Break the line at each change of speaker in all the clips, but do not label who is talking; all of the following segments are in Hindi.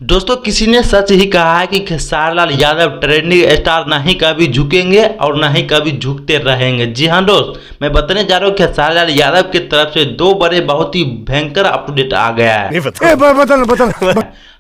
दोस्तों किसी ने सच ही कहा है कि खेसारी लाल यादव ट्रेंडिंग स्टार नहीं कभी झुकेंगे और ना ही कभी झुकते रहेंगे। जी हाँ दोस्त, मैं बताने जा रहा हूँ खेसारी लाल यादव की तरफ से दो बड़े बहुत ही भयंकर अपडेट आ गया है।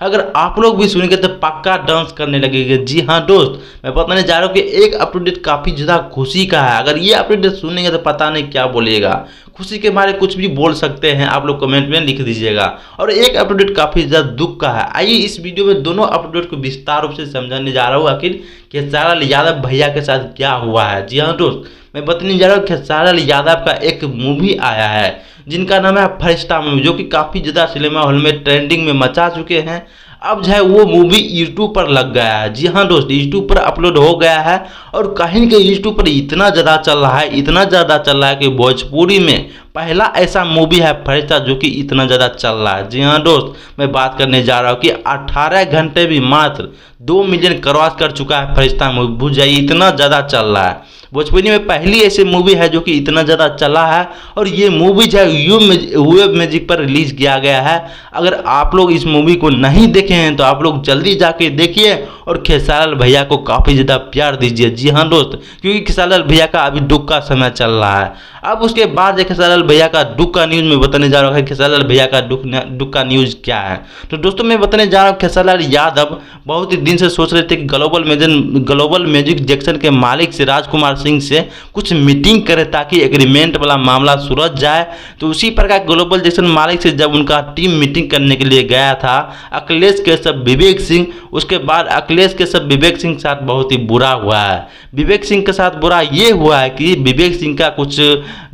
अगर आप लोग भी सुनेंगे तो पक्का डांस करने लगेंगे। जी हाँ दोस्त, मैं बताने जा रहा हूँ कि एक अपडेट काफी ज्यादा खुशी का है। अगर ये अपडेट सुनेंगे तो पता नहीं क्या बोलिएगा, खुशी के मारे कुछ भी बोल सकते हैं। आप लोग कमेंट में लिख दीजिएगा। और एक अपडेट काफी ज्यादा दुख का है। आइए इस वीडियो में दोनों अपडेट को विस्तार रूप से समझाने जा रहा हूँ आखिर खेसारी लाल यादव भैया के साथ क्या हुआ है। जी हाँ दोस्त, मैं बताने जा रहा हूँ खेसारी लाल यादव का एक मूवी आया है जिनका नाम है फरिश्ता मूवी, जो कि काफी ज्यादा सिनेमा हॉल में ट्रेंडिंग में मचा चुके हैं। अब जो है वो मूवी यूट्यूब पर लग गया है। जी हाँ दोस्त, यूट्यूब पर अपलोड हो गया है और कहीं के यूट्यूब पर इतना ज़्यादा चल रहा है, इतना ज़्यादा चल रहा है कि भोजपुरी में पहला ऐसा मूवी है फरिश्ता जो कि इतना ज़्यादा चल रहा है। जी हाँ दोस्त, मैं बात करने जा रहा हूँ कि 18 घंटे भी मात्र 2 मिलियन क्रॉस कर चुका है फरिश्ता मूवी। बुझ जाइए इतना ज़्यादा चल रहा है। भोजपुरी में पहली ऐसी मूवी है जो कि इतना ज़्यादा चला है और ये मूवी जो है वेब मैजिक पर रिलीज किया गया है। अगर आप लोग इस मूवी को नहीं देखे हैं तो आप लोग जल्दी जाके देखिए और खेसारी लाल भैया को काफ़ी ज़्यादा प्यार दीजिए। जी हाँ दोस्त, क्योंकि खेसारी लाल भैया का अभी दुख का समय चल रहा है। अब उसके बाद खेसारी लाल भैया का दुख का न्यूज़ में बताने जा रहा हूँ। खेसारी लाल भैया का दुख का न्यूज़ क्या है तो दोस्तों मैं बताने जा रहा हूँ खेसारी लाल यादव बहुत ही दिन से सोच रहे थे कि ग्लोबल म्यूजिक जंक्शन के मालिक से राजकुमार सिंह से कुछ मीटिंग करे ताकि एग्रीमेंट वाला मामला सुलझ जाए। तो उसी प्रकार ग्लोबल जंक्शन मालिक से जब उनका टीम मीटिंग करने के लिए गया था अखिलेश के सब विवेक सिंह, उसके बाद अखिलेश के सब विवेक सिंह के साथ बहुत ही बुरा हुआ है। विवेक सिंह के साथ बुरा ये हुआ है कि विवेक सिंह का कुछ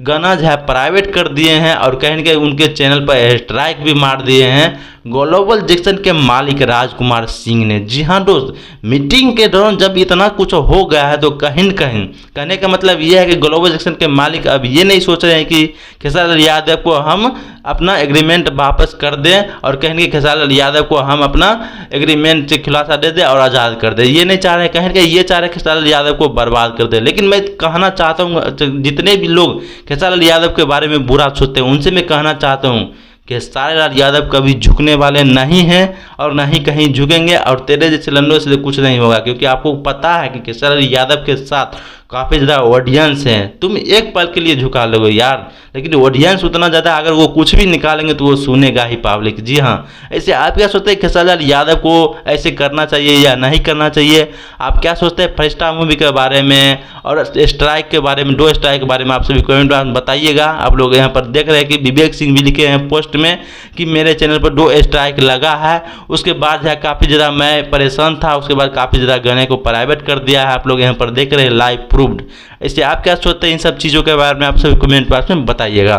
गाना जो है प्राइवेट कर दिए हैं और कहीं न कहीं उनके चैनल पर स्ट्राइक भी मार दिए हैं ग्लोबल जंक्शन के मालिक राजकुमार सिंह ने। जी हाँ दोस्त, मीटिंग के दौरान जब इतना कुछ हो गया है तो कहीं न कहीं कहने का मतलब यह है कि ग्लोबल जंक्शन के मालिक अब ये नहीं सोच रहे हैं कि खेसारी लाल यादव को हम अपना एग्रीमेंट वापस कर दें और कहेंगे खेसारी लाल यादव को हम अपना एग्रीमेंट से खुलासा दे दें और आज़ाद कर दें। ये नहीं चाह रहे हैं, कहेंगे ये चाह रहे हैं खेसारी लाल यादव को बर्बाद कर दें। लेकिन मैं कहना चाहता हूँ जितने भी लोग खेसारी लाल यादव के बारे में बुरा सोचते हैं उनसे मैं कहना चाहता हूँ खेसारी लाल यादव कभी झुकने वाले नहीं हैं और ना ही कहीं झुकेंगे और तेरे जैसे लंडों से कुछ नहीं होगा। क्योंकि आपको पता है कि खेसारी लाल यादव के साथ काफ़ी ज़्यादा ऑडियंस है। तुम एक पल के लिए झुका लोगे यार, लेकिन ऑडियंस उतना ज़्यादा अगर वो कुछ भी निकालेंगे तो वो सुनेगा ही पब्लिक। जी हाँ, ऐसे आप क्या सोचते हैं खेसारी लाल यादव को ऐसे करना चाहिए या नहीं करना चाहिए? आप क्या सोचते हैं फरिश्ता मूवी के बारे में और स्ट्राइक के बारे में, 2 स्ट्राइक के बारे में? आप सभी कमेंट में बताइएगा। आप लोग यहाँ पर देख रहे हैं कि विवेक सिंह भी लिखे हैं पोस्ट में कि मेरे चैनल पर 2 स्ट्राइक लगा है। उसके बाद जो है काफ़ी ज़्यादा मैं परेशान था, उसके बाद काफ़ी ज़्यादा गाने को प्राइवेट कर दिया है। आप लोग यहाँ पर देख रहे हैं लाइव प्रूफ्ड। इससे आप क्या सोचते हैं इन सब चीज़ों के बारे में? आप सभी कमेंट बॉक्स में बताइएगा।